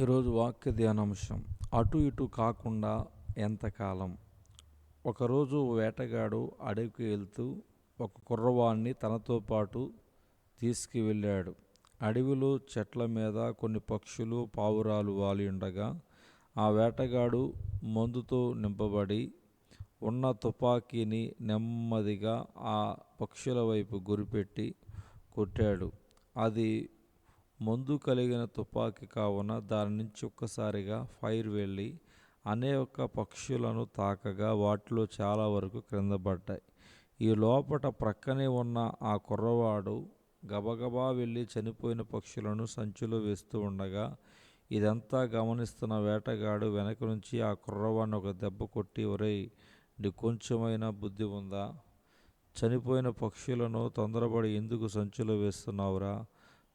ఈరోజు వాక్య ధ్యానాంశం అటు ఇటు కాకుండా ఎంతకాలం. ఒకరోజు వేటగాడు అడవికి వెళ్తూ ఒక కుర్రవాణ్ణి తనతో పాటు తీసుకువెళ్ళాడు. అడవిలో చెట్ల మీద కొన్ని పక్షులు పావురాలు వాలి ఉండగా ఆ వేటగాడు మందుతో నింపబడి ఉన్న తుపాకీని నెమ్మదిగా ఆ పక్షుల వైపు గురిపెట్టి కొట్టాడు. అది మందు కలిగిన తుపాకీ కావున దాని నుంచి ఒక్కసారిగా ఫైర్ వెళ్ళి అనేక పక్షులను తాకగా వాటిలో చాలా వరకు క్రింద పడ్డాయి. ఈ లోపట ప్రక్కనే ఉన్న ఆ కుర్రవాడు గబగబా వెళ్ళి చనిపోయిన పక్షులను సంచిలో వేస్తూ ఉండగా ఇదంతా గమనిస్తున్న వేటగాడు వెనక నుంచి ఆ కుర్రవాడిని ఒక దెబ్బ కొట్టి, ఒరేయ్, నీకు కొంచెమైనా బుద్ధి ఉందా? చనిపోయిన పక్షులను తొందరపడి ఎందుకు సంచిలో వేస్తున్నావురా?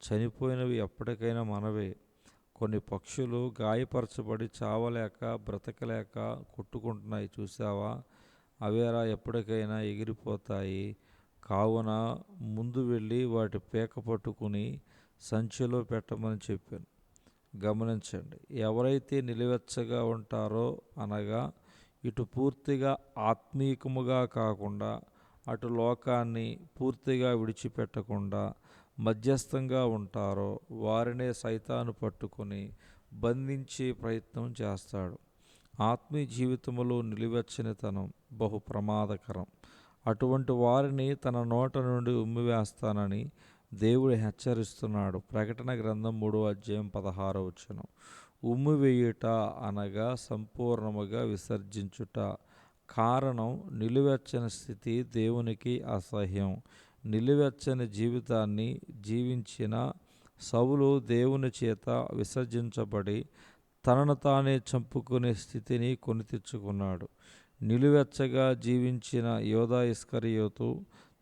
చనిపోయినవి ఎప్పటికైనా మనవే. కొన్ని పక్షులు గాయపరచబడి చావలేక బ్రతకలేక కొట్టుకుంటున్నాయి, చూసావా? అవేరా ఎప్పటికైనా ఎగిరిపోతాయి. కావున ముందు వెళ్ళి వాటి పీక పట్టుకుని సంచిలో పెట్టమని చెప్పాను. గమనించండి, ఎవరైతే నిలువెచ్చగా ఉంటారో, అనగా ఇటు పూర్తిగా ఆత్మీయముగా కాకుండా అటు లోకాన్ని పూర్తిగా విడిచిపెట్టకుండా మధ్యస్థంగా ఉంటారో వారినే సైతాను పట్టుకొని బంధించే ప్రయత్నం చేస్తాడు. ఆత్మీయ జీవితంలో నిలువెచ్చనితనం బహు ప్రమాదకరం. అటువంటి వారిని తన నోట నుండి ఉమ్మివేస్తానని దేవుడు హెచ్చరిస్తున్నాడు. ప్రకటన గ్రంథం 3:16. ఉమ్మివేయుట అనగా సంపూర్ణముగా విసర్జించుట. కారణం, నిలువెచ్చని స్థితి దేవునికి అసహ్యం. నిలువెచ్చని జీవితాన్ని జీవించిన సౌలు దేవుని చేత విసర్జించబడి తనను తానే చంపుకునే స్థితిని కొని తెచ్చుకున్నాడు. నిలువెచ్చగా జీవించిన యోధా ఇస్కరియోతు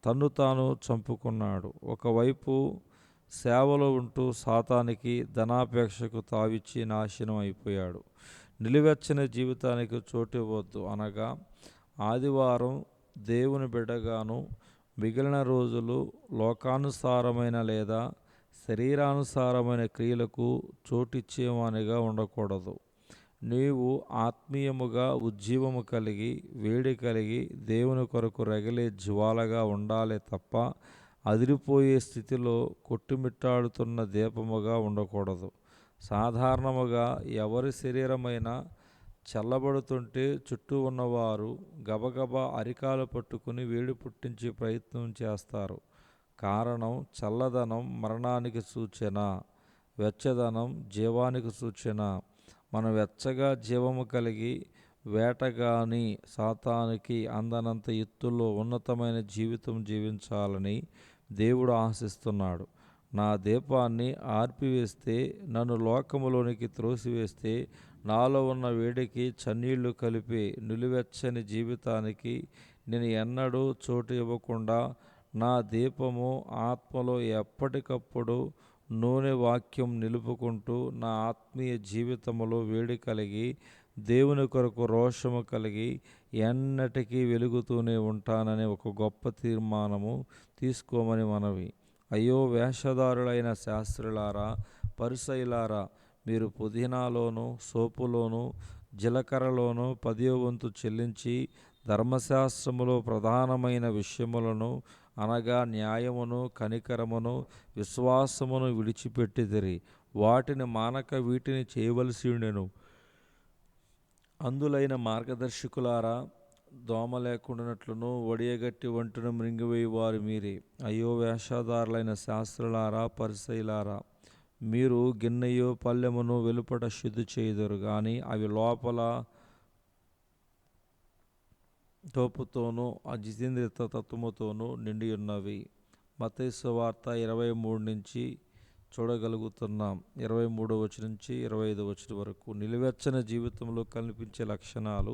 తన్ను తాను చంపుకున్నాడు. ఒకవైపు సేవలో ఉంటూ సాతానికి ధనాపేక్షకు తావిచ్చి నాశనం అయిపోయాడు. నిలువెచ్చని జీవితానికి చోటివ్వద్దు, అనగా ఆదివారం దేవుని బిడ్డగాను మిగిలిన రోజులు లోకానుసారమైన లేదా శరీరానుసారమైన క్రియలకు చోటిచ్చేవానిగా ఉండకూడదు. నీవు ఆత్మీయముగా ఉజ్జీవము కలిగి వేడి కలిగి దేవుని కొరకు రగిలే జ్వాలగా ఉండాలి తప్ప అదిరిపోయే స్థితిలో కొట్టుమిట్టాడుతున్న దీపముగా ఉండకూడదు. సాధారణముగా ఎవరి శరీరమైనా చల్లబడుతుంటే చుట్టూ ఉన్నవారు గబగబా అరికాలు పట్టుకుని వేడి పుట్టించే ప్రయత్నం చేస్తారు. కారణం, చల్లదనం మరణానికి సూచన, వెచ్చదనం జీవానికి సూచన. మనం వెచ్చగా జీవము కలిగి వేటగాని సాతానికి అందనంత ఎత్తులో ఉన్నతమైన జీవితం జీవించాలని దేవుడు ఆశిస్తున్నాడు. నా దీపాన్ని ఆర్పివేస్తే, నన్ను లోకములోనికి త్రోసివేస్తే, నాలో ఉన్న వేడికి చన్నీళ్లు కలిపి నిలువెచ్చని జీవితానికి నేను ఎన్నడూ చోటు ఇవ్వకుండా నా దీపము ఆత్మలో ఎప్పటికప్పుడు నూనె వాక్యం నిలుపుకుంటూ నా ఆత్మీయ జీవితములో వేడి కలిగి దేవుని కొరకు రోషము కలిగి ఎన్నటికీ వెలుగుతూనే ఉంటానని ఒక గొప్ప తీర్మానము తీసుకోమని మనవి. అయ్యో వేషధారులైన శాస్త్రులారా, పరిసయ్యులారా, మీరు పుదీనాలోను సోపులోను జీలకర్రలోను 10వ వంతు చెల్లించి ధర్మశాస్త్రములో ప్రధానమైన విషయములను, అనగా న్యాయమును, కనికరమును, విశ్వాసమును విడిచిపెట్టిదిరి. వాటిని మానక వీటిని చేయవలసి ఉండెను. అందులైన మార్గదర్శకులారా, దోమ లేకుండానట్లును వడియగట్టి వంటను మృంగివేయు వారు మీరే. అయ్యో వేషధారులైన శాస్త్రులారా, పరిసయ్యులారా, మీరు గిన్నెయో పల్లెమును వెలుపట శుద్ధి చేయుదురు గాని అవి లోపల తోపుతోనూ అజితేంద్రియ తత్వముతోనూ నిండి ఉన్నవి. మత్తయి సువార్త 23 నుంచి చూడగలుగుతున్నాం. 23 నుంచి 25 వరకు. నిలువెచ్చని జీవితంలో కనిపించే లక్షణాలు.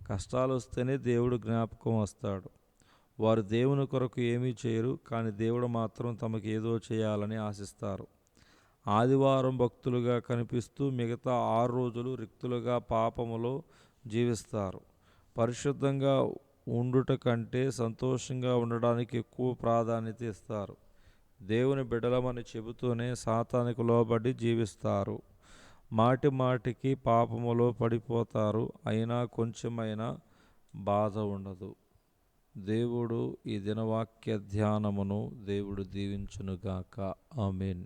కష్టాలు వస్తేనే దేవుడు జ్ఞాపకం వస్తాడు. వారు దేవుని కొరకు ఏమీ చేయరు, కానీ దేవుడు మాత్రం తమకు ఏదో చేయాలని ఆశిస్తారు. ఆదివారం భక్తులుగా కనిపిస్తూ మిగతా 6 రోజులు రిక్తులుగా పాపములో జీవిస్తారు. పరిశుద్ధంగా ఉండుట కంటే సంతోషంగా ఉండడానికి ఎక్కువ ప్రాధాన్యత ఇస్తారు. దేవుని బిడ్డలమని చెబుతూనే సాతానుకు లోబడి జీవిస్తారు. మాటి మాటికి పాపములో పడిపోతారు, అయినా కొంచెమైనా బాధ ఉండదు. దేవుడు ఈ దినవాక్య ధ్యానమును దేవుడు దీవించునుగాక. ఆమేన్.